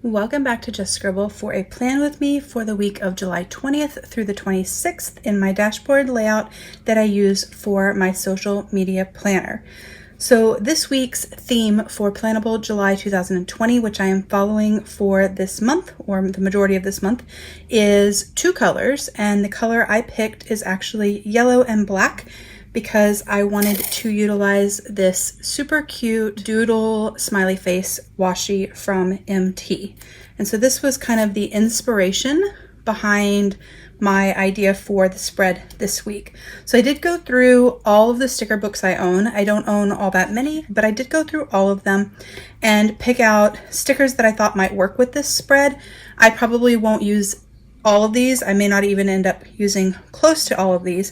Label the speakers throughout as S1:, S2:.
S1: Welcome back to Just Scribble for a plan with me for the week of July 20th through the 26th in my dashboard layout that I use for my social media planner. So this week's theme for Planable July 2020, which I am following for this month, or the majority of this month, is two colors, and the color I picked is actually yellow and black, because I wanted to utilize this super cute doodle smiley face washi from MT. And so this was kind of the inspiration behind my idea for the spread this week. So I did go through all of the sticker books I own. I don't own all that many, but I did go through all of them and pick out stickers that I thought might work with this spread. I probably won't use all of these. I may not even end up using close to all of these.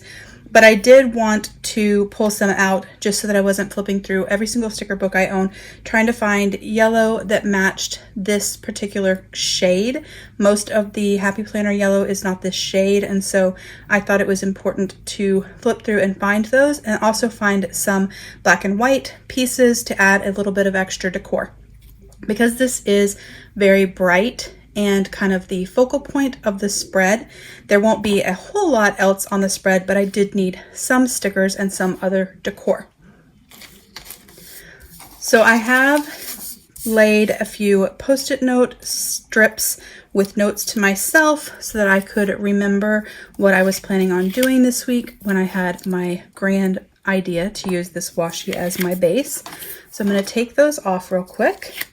S1: But I did want to pull some out just so that I wasn't flipping through every single sticker book I own, trying to find yellow that matched this particular shade. Most of the Happy Planner yellow is not this shade, and so I thought it was important to flip through and find those, and also find some black and white pieces to add a little bit of extra decor. Because this is very bright and kind of the focal point of the spread, there won't be a whole lot else on the spread, but I did need some stickers and some other decor. So I have laid a few post-it note strips with notes to myself so that I could remember what I was planning on doing this week when I had my grand idea to use this washi as my base. So I'm going to take those off real quick.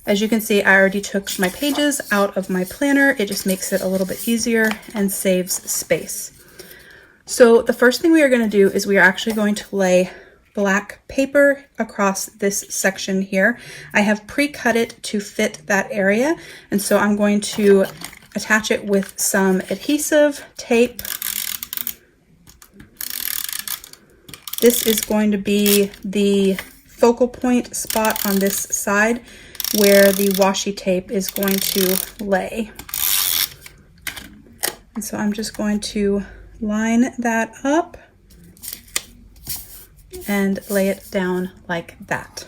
S1: As you can see, I already took my pages out of my planner. It just makes it a little bit easier and saves space. So the first thing we are going to do is we are actually going to lay black paper across this section here. I have pre-cut it to fit that area, and so I'm going to attach it with some adhesive tape. This is going to be the focal point spot on this side where the washi tape is going to lay. And so I'm just going to line that up and lay it down like that.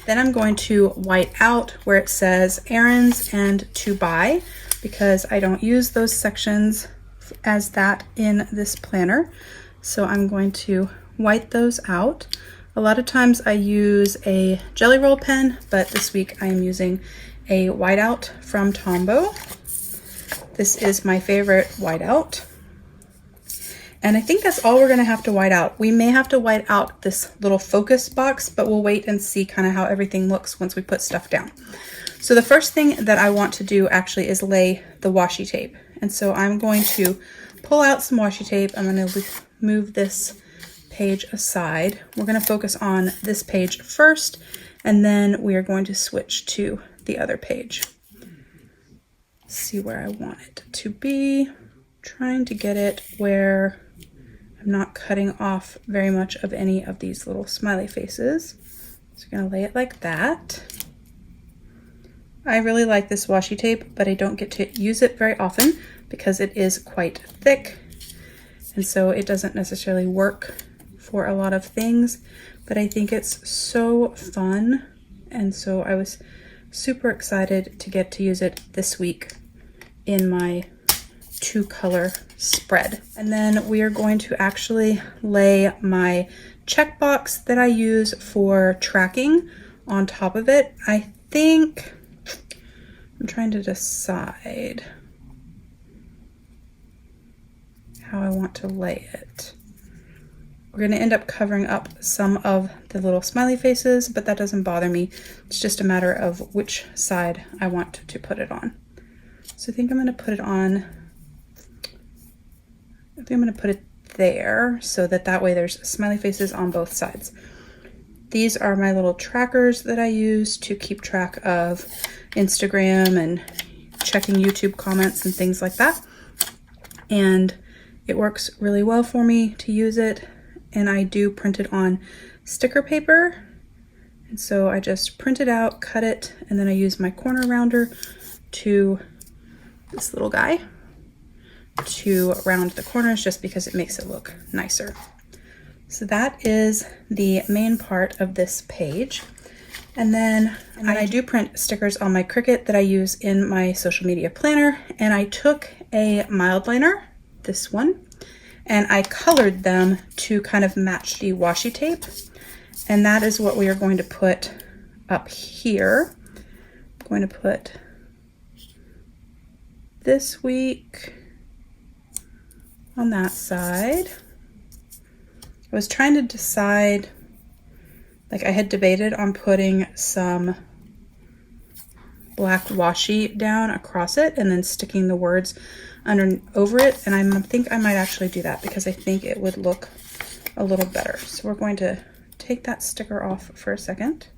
S1: Then I'm going to white out where it says errands and to buy, because I don't use those sections as that in this planner. So I'm going to white those out. A lot of times I use a jelly roll pen, but this week I am using a whiteout from Tombow. This is my favorite whiteout. And I think that's all we're gonna have to white out. We may have to white out this little focus box, but we'll wait and see kind of how everything looks once we put stuff down. So the first thing that I want to do actually is lay the washi tape. And so I'm going to pull out some washi tape. I'm gonna move this page aside. We're going to focus on this page first, and then we are going to switch to the other page. See where I want it to be. Trying to get it where I'm not cutting off very much of any of these little smiley faces. So I'm going to lay it like that. I really like this washi tape, but I don't get to use it very often because it is quite thick, and so it doesn't necessarily work for a lot of things, but I think it's so fun, and so I was super excited to get to use it this week in my two color spread. And then we are going to actually lay my checkbox that I use for tracking on top of it. I think I'm trying to decide how I want to lay it. We're going to end up covering up some of the little smiley faces, but that doesn't bother me. It's just a matter of which side I want to put it on. So I think I'm going to put it on, I think I'm going to put it there so that way there's smiley faces on both sides. These are my little trackers that I use to keep track of Instagram and checking YouTube comments and things like that. And it works really well for me to use it. And I do print it on sticker paper. And so I just print it out, cut it, and then I use my corner rounder to this little guy to round the corners just because it makes it look nicer. So that is the main part of this page. And then I do print stickers on my Cricut that I use in my social media planner. And I took a Mildliner, this one, and I colored them to kind of match the washi tape. And that is what we are going to put up here. I'm going to put this week on that side. I was trying to decide, like I had debated on putting some black washi down across it and then sticking the words over it. And I think I might actually do that because I think it would look a little better. So we're going to take that sticker off for a second.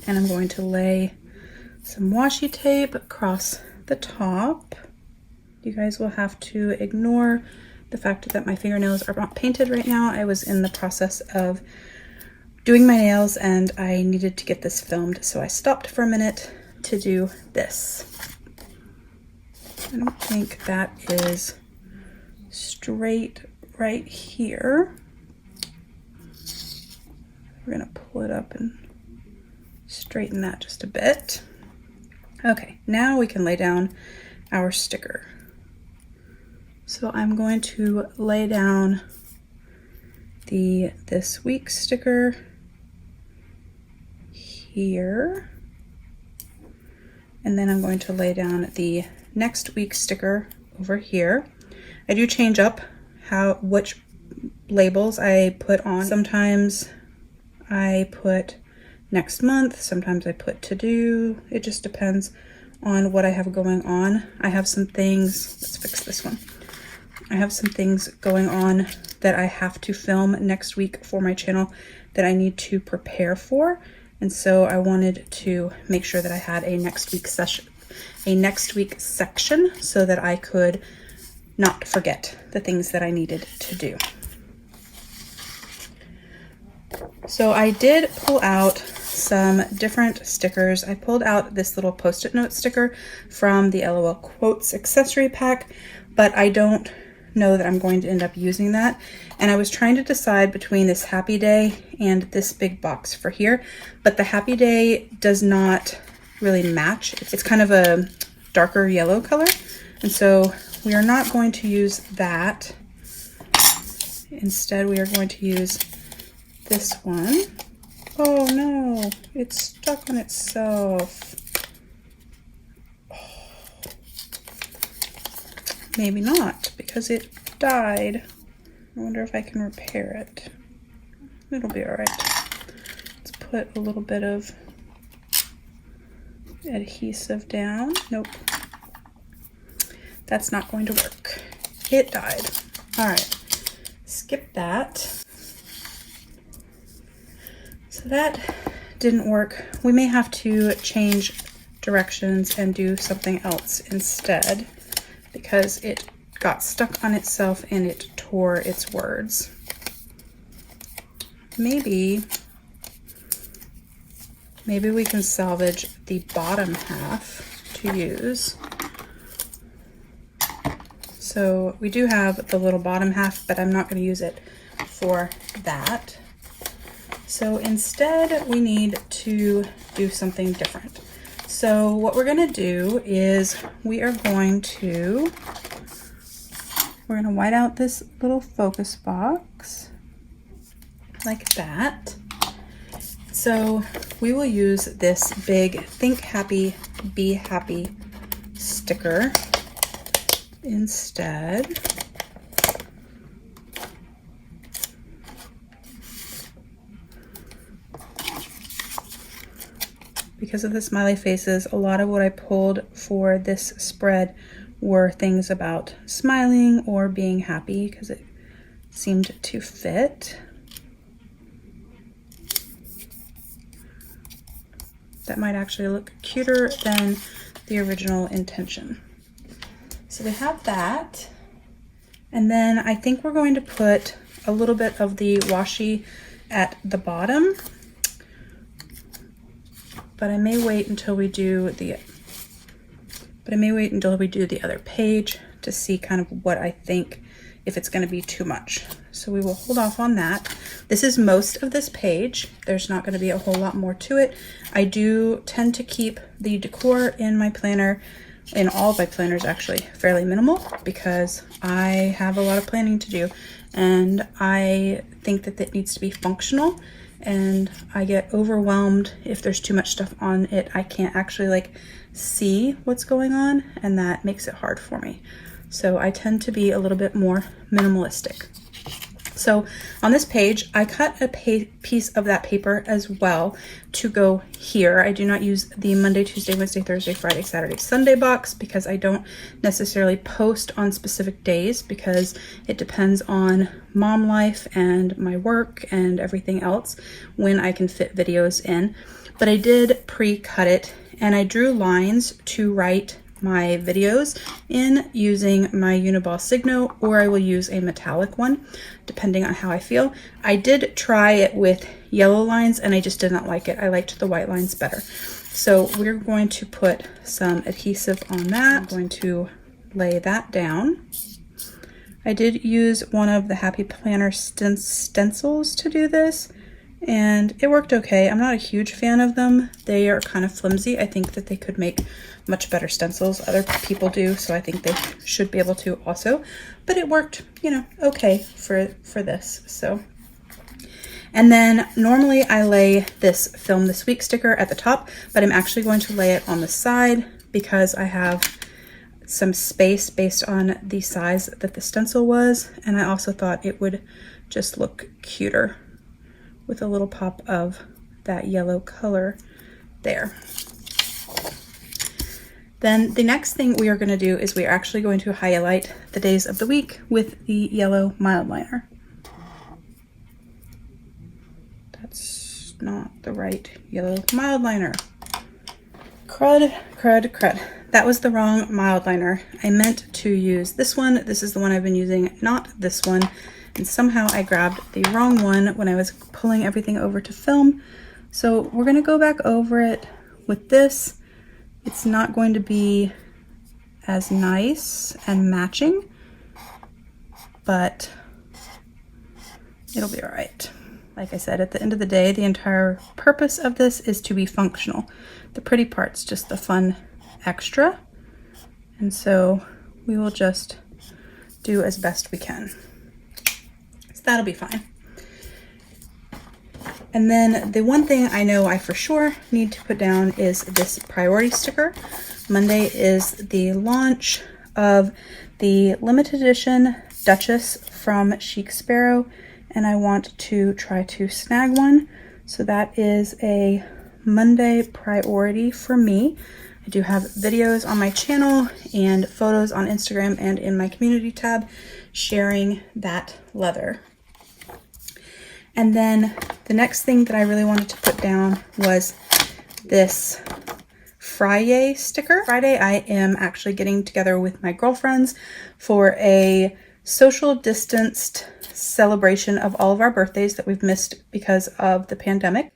S1: And I'm going to lay some washi tape across the top. You guys will have to ignore the fact that my fingernails are not painted right now. I was in the process of doing my nails and I needed to get this filmed, so I stopped for a minute to do this. I don't think that is straight right here. We're gonna pull it up and straighten that just a bit. Okay, now we can lay down our sticker. So I'm going to lay down the this week sticker here, and then I'm going to lay down the next week sticker over here. I do change up which labels I put on. Sometimes I put next month, sometimes I put to do. It just depends on what I have going on. I have some things, let's fix this one. I have some things going on that I have to film next week for my channel that I need to prepare for. And so I wanted to make sure that I had a next week section so that I could not forget the things that I needed to do. So I did pull out some different stickers. I pulled out this little post-it note sticker from the LOL Quotes accessory pack, but I don't know that I'm going to end up using that. And I was trying to decide between this Happy Day and this big box for here, but the Happy Day does not really match. It's kind of a darker yellow color, and so we are not going to use that. Instead, we are going to use this one. Oh no, it's stuck on itself. Maybe not, because it died. I wonder if I can repair it. It'll be all right. Let's put a little bit of adhesive down. Nope. That's not going to work. It died. All right, skip that. So that didn't work. We may have to change directions and do something else instead, because it got stuck on itself and it tore its words. Maybe we can salvage the bottom half to use. So we do have the little bottom half, but I'm not going to use it for that. So instead we need to do something different. So what we're going to do is we're going to white out this little focus box like that. So we will use this big Think Happy, Be Happy sticker instead. Because of the smiley faces, a lot of what I pulled for this spread were things about smiling or being happy, because it seemed to fit. That might actually look cuter than the original intention. So we have that. And then I think we're going to put a little bit of the washi at the bottom. But I may wait until we do the other page to see kind of what I think, if it's going to be too much. so we will hold off on that. This is most of this page. There's not going to be a whole lot more to it. I do tend to keep the decor in my planner, in all of my planners actually, fairly minimal because I have a lot of planning to do and I think that it needs to be functional, and I get overwhelmed if there's too much stuff on it. I can't actually like see what's going on, and that makes it hard for me. So I tend to be a little bit more minimalistic. So on this page, I cut a piece of that paper as well to go here. I do not use the Monday, Tuesday, Wednesday, Thursday, Friday, Saturday, Sunday box because I don't necessarily post on specific days because it depends on mom life and my work and everything else when I can fit videos in. But I did pre-cut it, and I drew lines to write my videos in using my Uniball Signo, or I will use a metallic one depending on how I feel. I did try it with yellow lines and I just did not like it. I liked the white lines better. So we're going to put some adhesive on that. I'm going to lay that down. I did use one of the Happy Planner stencils to do this, and it worked okay. I'm not a huge fan of them. They are kind of flimsy. I think that they could make much better stencils. Other people do, so I think they should be able to also. But it worked, you know, okay for this. So, and then normally I lay this Film This Week sticker at the top, but I'm actually going to lay it on the side because I have some space based on the size that the stencil was, and I also thought it would just look cuter with a little pop of that yellow color there. Then the next thing we are going to do is we are actually going to highlight the days of the week with the yellow Mildliner. That's not the right yellow Mildliner. Crud, crud, crud. That was the wrong Mildliner. I meant to use this one. This is the one I've been using, not this one. And somehow I grabbed the wrong one when I was pulling everything over to film. So we're going to go back over it with this. It's not going to be as nice and matching, but it'll be all right. Like I said, at the end of the day, the entire purpose of this is to be functional. The pretty part's just the fun extra. And so we will just do as best we can. That'll be fine. And then the one thing I know I for sure need to put down is this priority sticker. Monday is the launch of the limited edition Duchess from Chic Sparrow, and I want to try to snag one. So that is a Monday priority for me. I do have videos on my channel and photos on Instagram and in my community tab sharing that leather. And then the next thing that I really wanted to put down was this Friday sticker. Friday, I am actually getting together with my girlfriends for a social distanced celebration of all of our birthdays that we've missed because of the pandemic.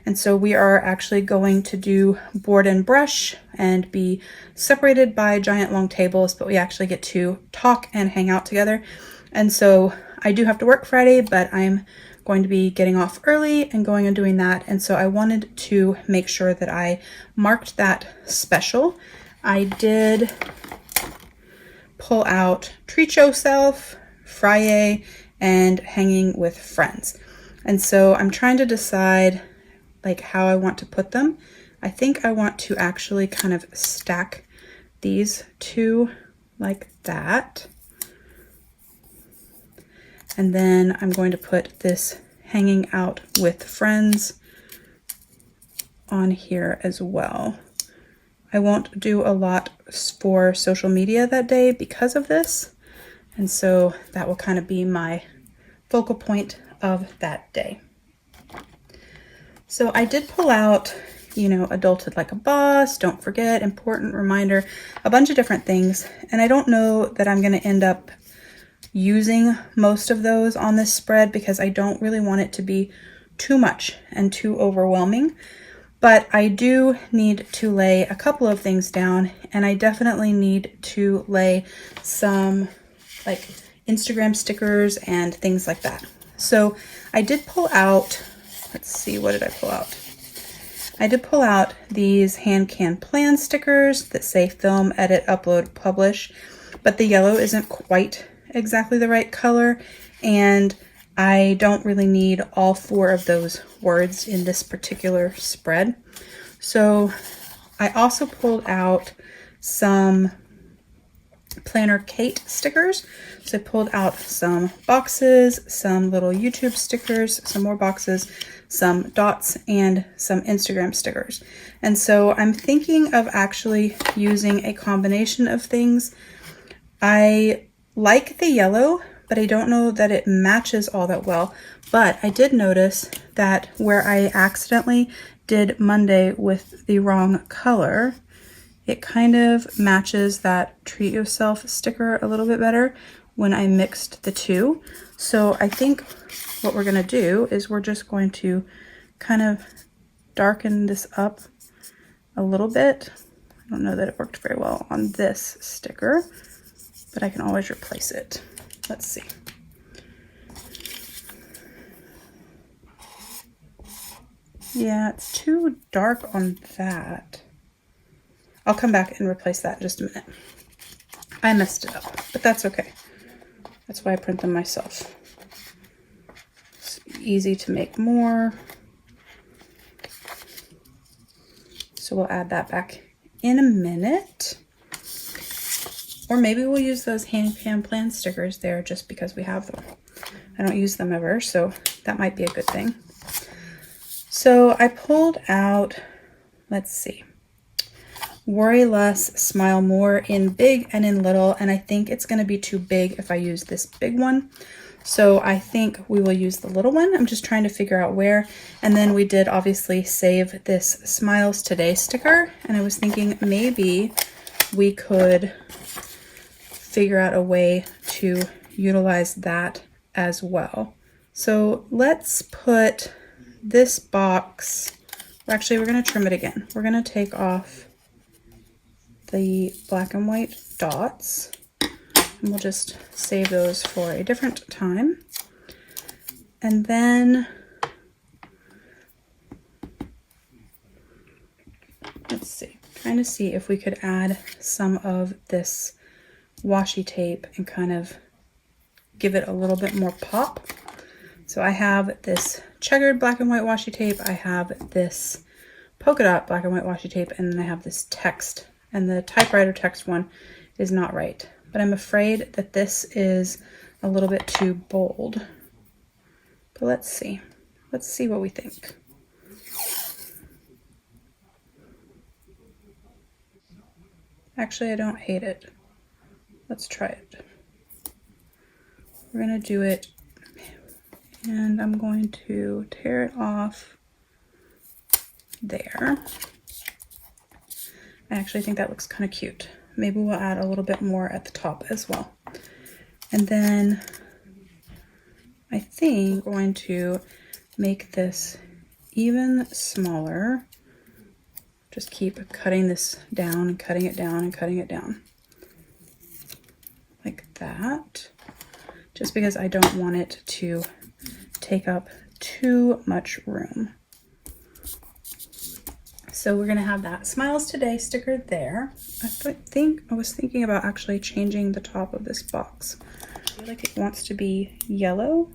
S1: And so we are actually going to do board and brush and be separated by giant long tables, but we actually get to talk and hang out together. And so I do have to work Friday, but I'm going to be getting off early and going and doing that. And so I wanted to make sure that I marked that special. I did pull out Treat Yourself, Friday, and Hanging with Friends. And so I'm trying to decide like how I want to put them. I think I want to actually kind of stack these two like that. And then I'm going to put this Hanging Out with Friends on here as well. I won't do a lot for social media that day because of this. And so that will kind of be my focal point of that day. So I did pull out, you know, Adulted Like a Boss, Don't Forget, Important Reminder, a bunch of different things. And I don't know that I'm going to end up using most of those on this spread because I don't really want it to be too much and too overwhelming. But I do need to lay a couple of things down, and I definitely need to lay some like Instagram stickers and things like that. So I did pull out, let's see, what did I pull out? I did pull out these hand can plan stickers that say film, edit, upload, publish, but the yellow isn't quite exactly the right color, and I don't really need all 4 of those words in this particular spread. So I also pulled out some Planner Kate stickers. So I pulled out some boxes, some little YouTube stickers, some more boxes, some dots, and some Instagram stickers. And so I'm thinking of actually using a combination of things. I like the yellow, but I don't know that it matches all that well. But I did notice that where I accidentally did Monday with the wrong color, it kind of matches that Treat Yourself sticker a little bit better when I mixed the two. So I think what we're gonna do is we're just going to kind of darken this up a little bit. I don't know that it worked very well on this sticker, but I can always replace it. Let's see. Yeah, it's too dark on that. I'll come back and replace that in just a minute. I messed it up, but that's okay. That's why I print them myself. It's easy to make more. So we'll add that back in a minute. Or maybe we'll use those hand can plan stickers there just because we have them. I don't use them ever, so that might be a good thing. So I pulled out, let's see, Worry Less, Smile More in big and in little, and I think it's going to be too big if I use this big one. So I think we will use the little one. I'm just trying to figure out where. And then we did obviously save this Smiles Today sticker, and I was thinking maybe we could figure out a way to utilize that as well. So let's put this box, actually we're going to trim it again. We're going to take off the black and white dots, and we'll just save those for a different time. And then let's see, trying to see if we could add some of this washi tape and kind of give it a little bit more pop. So I have this checkered black and white washi tape, I have this polka dot black and white washi tape, and then I have this text. And the typewriter text one is not right. But I'm afraid that this is a little bit too bold. But let's see. Let's see what we think. Actually, I don't hate it. Let's try it. We're going to do it, and I'm going to tear it off there. I actually think that looks kind of cute. Maybe we'll add a little bit more at the top as well. And then I think I'm going to make this even smaller. Just keep cutting this down and cutting it down and cutting it down. Like that. Just because I don't want it to take up too much room. So we're gonna have that Smiles Today sticker there. I was thinking about actually changing the top of this box. I feel like it wants to be yellow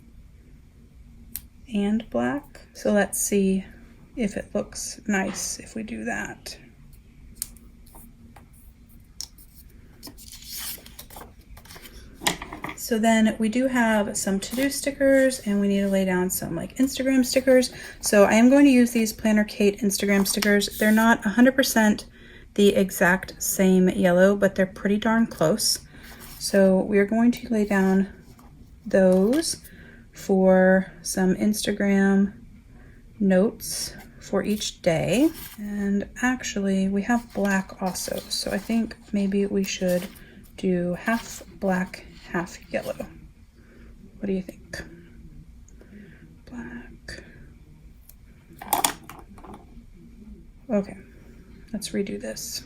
S1: and black. So let's see if it looks nice if we do that. So then we do have some to-do stickers, and we need to lay down some like Instagram stickers. So I am going to use these Planner Kate Instagram stickers. They're not 100% the exact same yellow, but they're pretty darn close. So we're going to lay down those for some Instagram notes for each day. And actually we have black also. So I think maybe we should do half black, half yellow. What do you think? Black. Okay, let's redo this.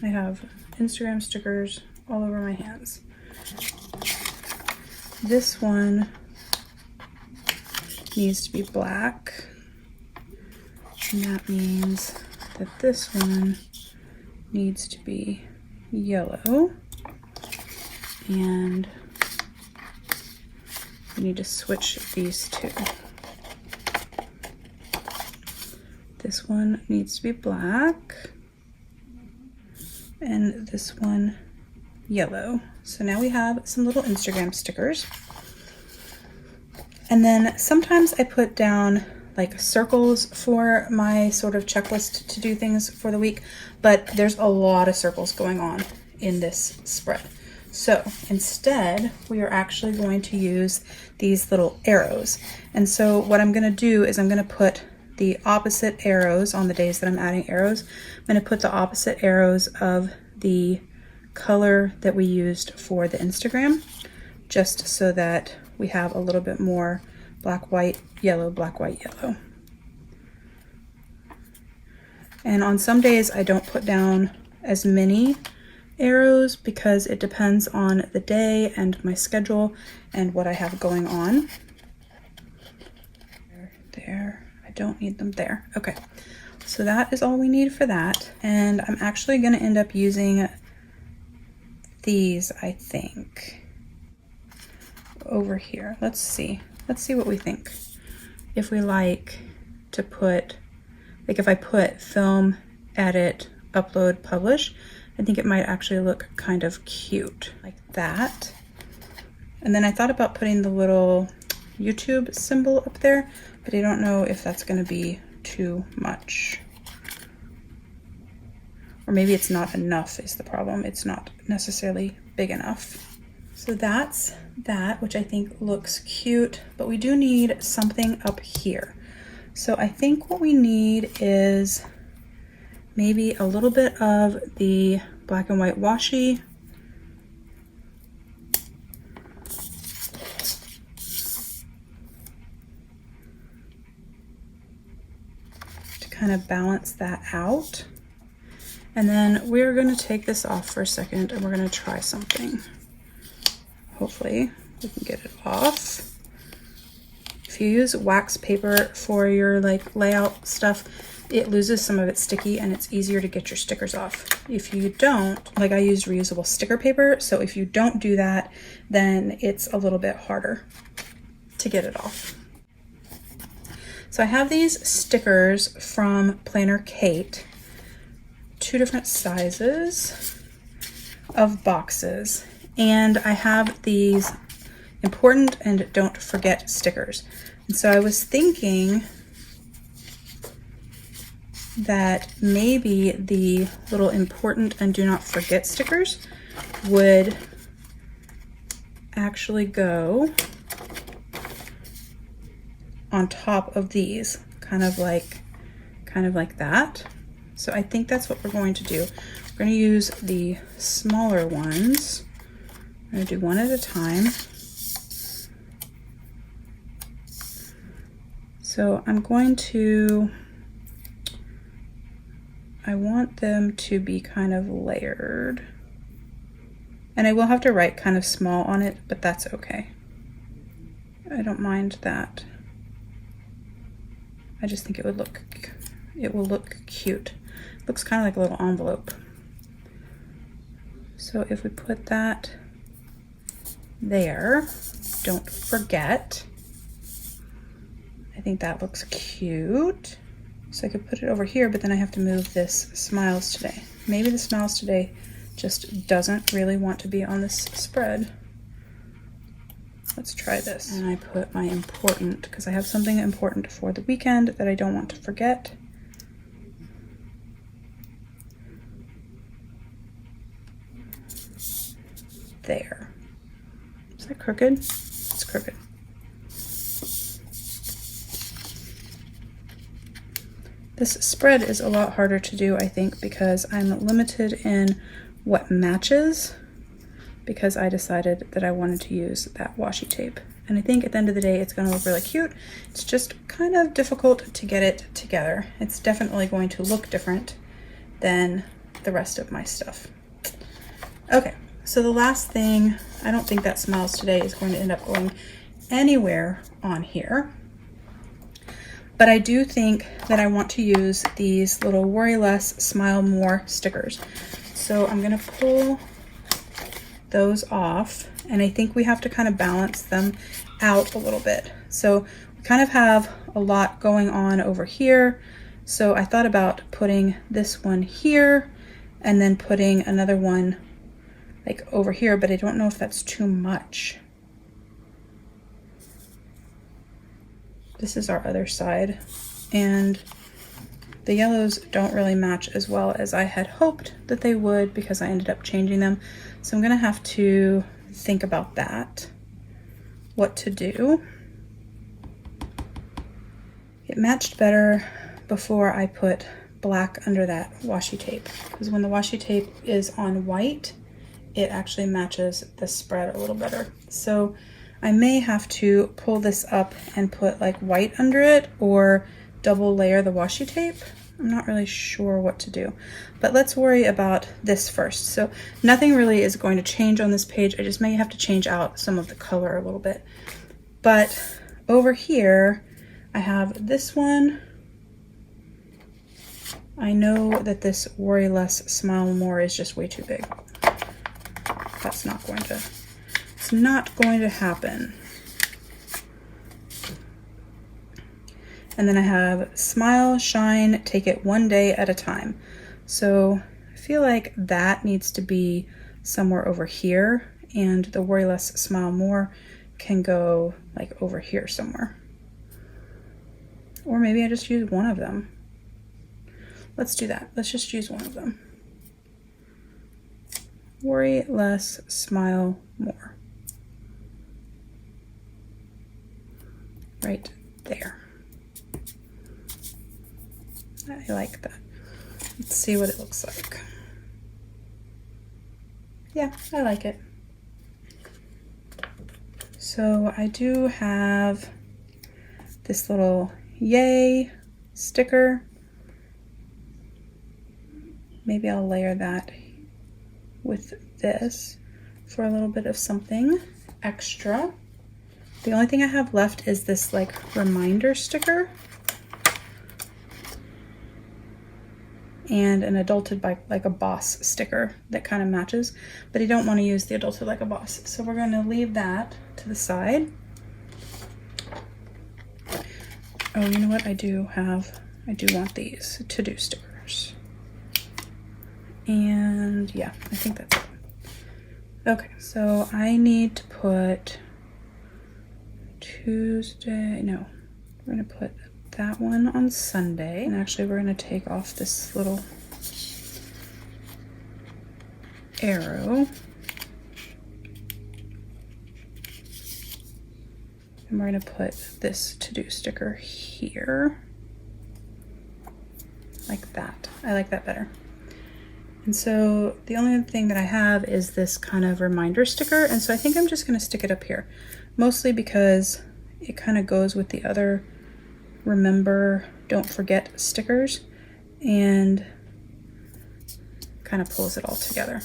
S1: I have Instagram stickers all over my hands. this one needs to be black, and that means that this one needs to be yellow, and we need to switch these two. This one needs to be black, and this one yellow. So now we have some little Instagram stickers. And then sometimes I put down like circles for my sort of checklist to do things for the week, but there's a lot of circles going on in this spread. So instead, we are actually going to use these little arrows. And so what I'm going to do is I'm going to put the opposite arrows on the days that I'm adding arrows. I'm going to put the opposite arrows of the color that we used for the Instagram, just so that we have a little bit more black, white, yellow, black, white, yellow. And on some days I don't put down as many arrows because it depends on the day and my schedule and what I have going on. There, I don't need them there. Okay, so that is all we need for that. And I'm actually going to end up using these, I think, over here. Let's see what we think. If we like to put, like if I put film, edit, upload, publish, I think it might actually look kind of cute like that. And then I thought about putting the little YouTube symbol up there, but I don't know if that's going to be too much. Or maybe it's not enough is the problem. It's not necessarily big enough. So that's that, which I think looks cute, but we do need something up here. So I think what we need is maybe a little bit of the black and white washi. To kind of balance that out. And then we're going to take this off for a second and we're going to try something. Hopefully we can get it off. If you use wax paper for your like layout stuff, it loses some of its sticky and it's easier to get your stickers off. If you don't, like I used reusable sticker paper, so if you don't do that, then it's a little bit harder to get it off. So I have these stickers from Planner Kate, 2 different sizes of boxes, and I have these important and don't forget stickers. And so I was thinking that maybe the little important and do not forget stickers would actually go on top of these, kind of like that. So I think that's what we're going to do. We're going to use the smaller ones. I'm going to do one at a time. So I'm going to, I want them to be kind of layered. And I will have to write kind of small on it, but that's okay. I don't mind that. I just think it will look cute. It looks kind of like a little envelope. So if we put that there, don't forget. I think that looks cute. So I could put it over here, but then I have to move this Smiles Today. Maybe the Smiles Today just doesn't really want to be on this spread. Let's try this. And I put my important, because I have something important for the weekend that I don't want to forget. There. Is that crooked? It's crooked. This spread is a lot harder to do, I think, because I'm limited in what matches, because I decided that I wanted to use that washi tape. And I think at the end of the day, it's going to look really cute. It's just kind of difficult to get it together. It's definitely going to look different than the rest of my stuff. Okay, So the last thing, I don't think that Smiles Today is going to end up going anywhere on here. But I do think that I want to use these little Worry Less, Smile More stickers. So I'm gonna pull those off, and I think we have to kind of balance them out a little bit. So we kind of have a lot going on over here. So I thought about putting this one here and then putting another one like over here, but I don't know if that's too much. This is our other side, and the yellows don't really match as well as I had hoped that they would because I ended up changing them. So I'm gonna have to think about that, what to do. It matched better before I put black under that washi tape, because when the washi tape is on white, it actually matches the spread a little better. So I may have to pull this up and put like white under it or double layer the washi tape. I'm not really sure what to do, but let's worry about this first. So nothing really is going to change on this page. I just may have to change out some of the color a little bit. But over here, I have this one. I know that this Worry Less, Smile More is just way too big. That's not going to, it's not going to happen. And then I have Smile, Shine, Take It One Day at a Time. So I feel like that needs to be somewhere over here, and the Worry Less, Smile More can go like over here somewhere. Or maybe I just use one of them. Let's do that. Let's just use one of them. Worry Less, Smile More. Right there. I like that. Let's see what it looks like. Yeah, I like it. So I do have this little yay sticker. Maybe I'll layer that with this for a little bit of something extra. The only thing I have left is this like reminder sticker and an Adulted by like a Boss sticker that kind of matches, but I don't want to use the Adulted like a Boss. So we're going to leave that to the side. Oh, you know what I do want these to-do stickers. And yeah, I think that's it. Okay, so I need to put Tuesday, no, we're gonna put that one on Sunday. And actually we're gonna take off this little arrow. And we're gonna put this to-do sticker here. Like that. I like that better. And so the only other thing that I have is this kind of reminder sticker. And so I think I'm just gonna stick it up here, mostly because it kind of goes with the other remember, don't forget stickers and kind of pulls it all together.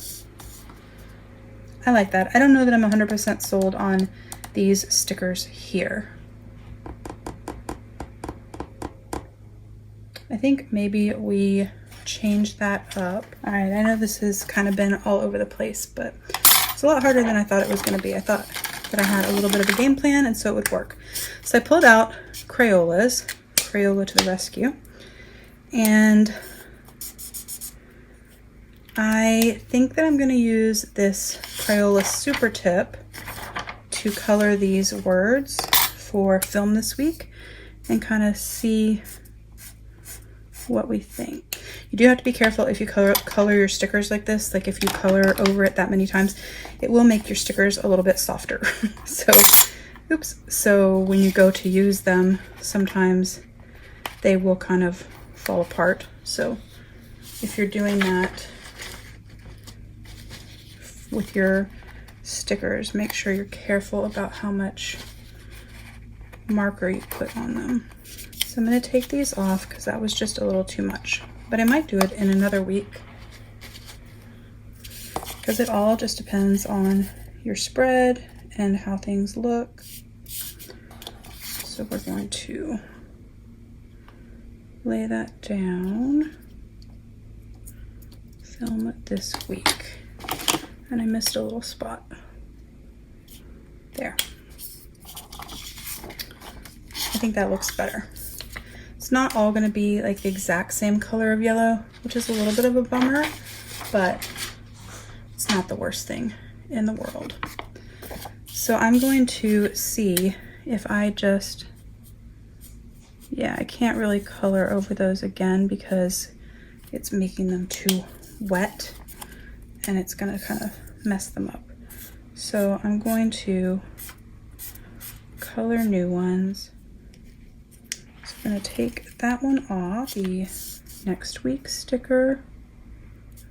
S1: I like that. I don't know that I'm 100% sold on these stickers here. I think maybe we change that up. All right, I know this has kind of been all over the place, but it's a lot harder than I thought it was going to be. I thought that I had a little bit of a game plan and so it would work. So I pulled out Crayolas, Crayola to the rescue, and I think that I'm going to use this Crayola Super Tip to color these words for film this week and kind of see what we think. You do have to be careful if you color your stickers like this. Like if you color over it that many times, it will make your stickers a little bit softer. So, oops. So when you go to use them, sometimes they will kind of fall apart. So if you're doing that with your stickers, make sure you're careful about how much marker you put on them. So I'm going to take these off because that was just a little too much, but I might do it in another week. because it all just depends on your spread and how things look. So we're going to lay that down, film it this week. And I missed a little spot. There. I think that looks better. It's not all gonna be like the exact same color of yellow, which is a little bit of a bummer, but it's not the worst thing in the world. So I'm going to see if I just, yeah, I can't really color over those again because it's making them too wet and it's gonna kind of mess them up. So I'm going to color new ones. So I'm gonna take that one off, the next week sticker.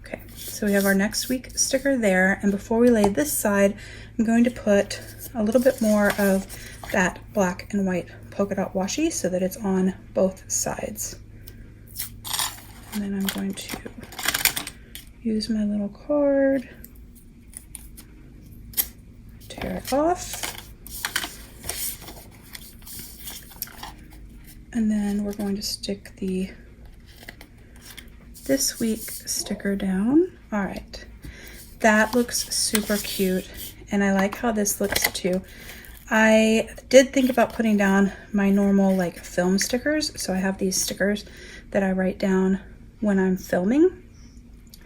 S1: Okay, so we have our next week sticker there, and before we lay this side, I'm going to put a little bit more of that black and white polka dot washi so that it's on both sides. And then I'm going to use my little card, tear it off, and then we're going to stick the this week sticker down. All right, that looks super cute, and I like how this looks too. I did think about putting down my normal like film stickers, so I have these stickers that I write down when I'm filming.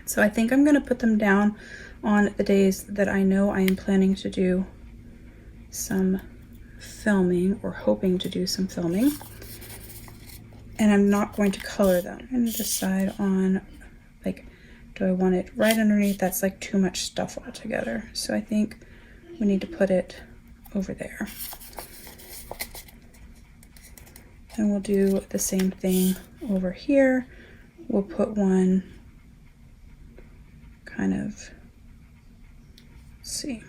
S1: So I think I'm gonna put them down on the days that I know I am planning to do some filming or hoping to do some filming. And I'm not going to color them. I'm gonna decide on like, do I want it right underneath? That's like too much stuff altogether. So I think we need to put it over there. And we'll do the same thing over here. We'll put one kind of, let's see,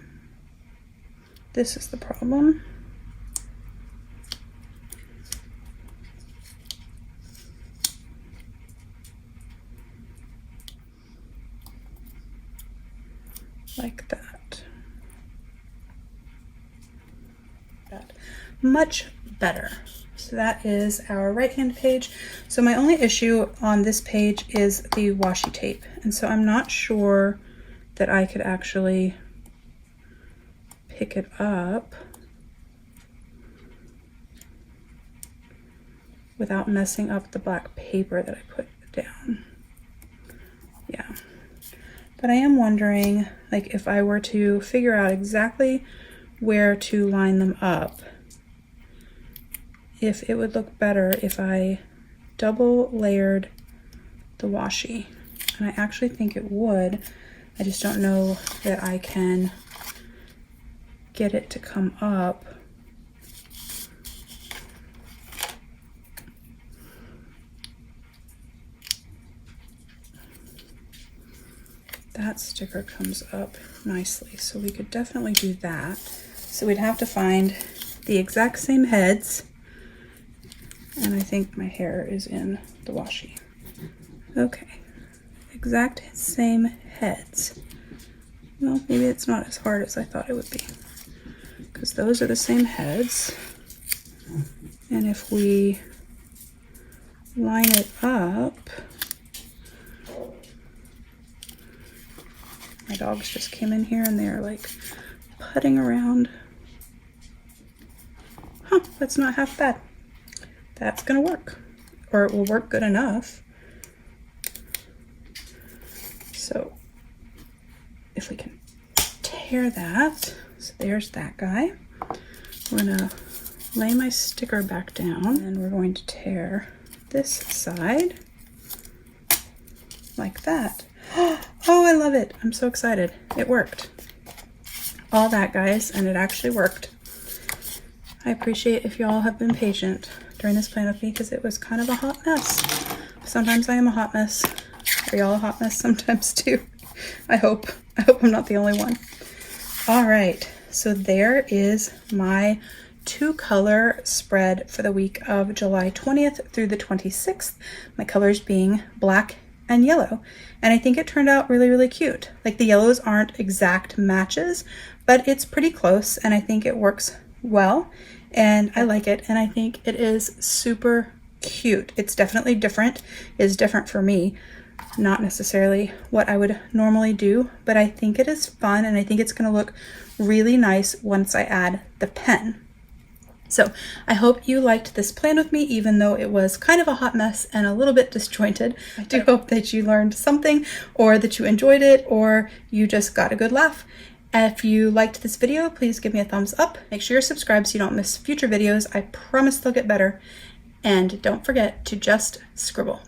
S1: this is the problem. Like that. Much better. So that is our right hand page. So my only issue on this page is the washi tape. And so I'm not sure that I could actually pick it up without messing up the black paper that I put down. Yeah. But I am wondering, like, if I were to figure out exactly where to line them up, if it would look better if I double layered the washi. And I actually think it would. I just don't know that I can get it to come up. That sticker comes up nicely, so we could definitely do that. So we'd have to find the exact same heads, and I think my hair is in the washi. Okay, exact same heads. Well, maybe it's not as hard as I thought it would be, because those are the same heads. And if we line it up, my dogs just came in here and they're like putting around. Huh, that's not half bad. That's gonna work, or it will work good enough. So if we can tear that, so there's that guy. We're gonna lay my sticker back down and we're going to tear this side like that. Oh, I love it. I'm so excited. It worked. All that, guys, and it actually worked. I appreciate if y'all have been patient during this plan with me because it was kind of a hot mess. Sometimes I am a hot mess. Are y'all a hot mess sometimes too? I hope I'm not the only one. All right, so there is my 2-color spread for the week of July 20th through the 26th. My colors being black and yellow. And I think it turned out really, really cute. Like the yellows aren't exact matches, but it's pretty close and I think it works well and I like it and I think it is super cute. It's definitely different. It's different for me. Not necessarily what I would normally do, but I think it is fun and I think it's going to look really nice once I add the pen. So I hope you liked this plan with me, even though it was kind of a hot mess and a little bit disjointed. I do hope that you learned something or that you enjoyed it or you just got a good laugh. If you liked this video, please give me a thumbs up. Make sure you're subscribed so you don't miss future videos. I promise they'll get better. And don't forget to just scribble.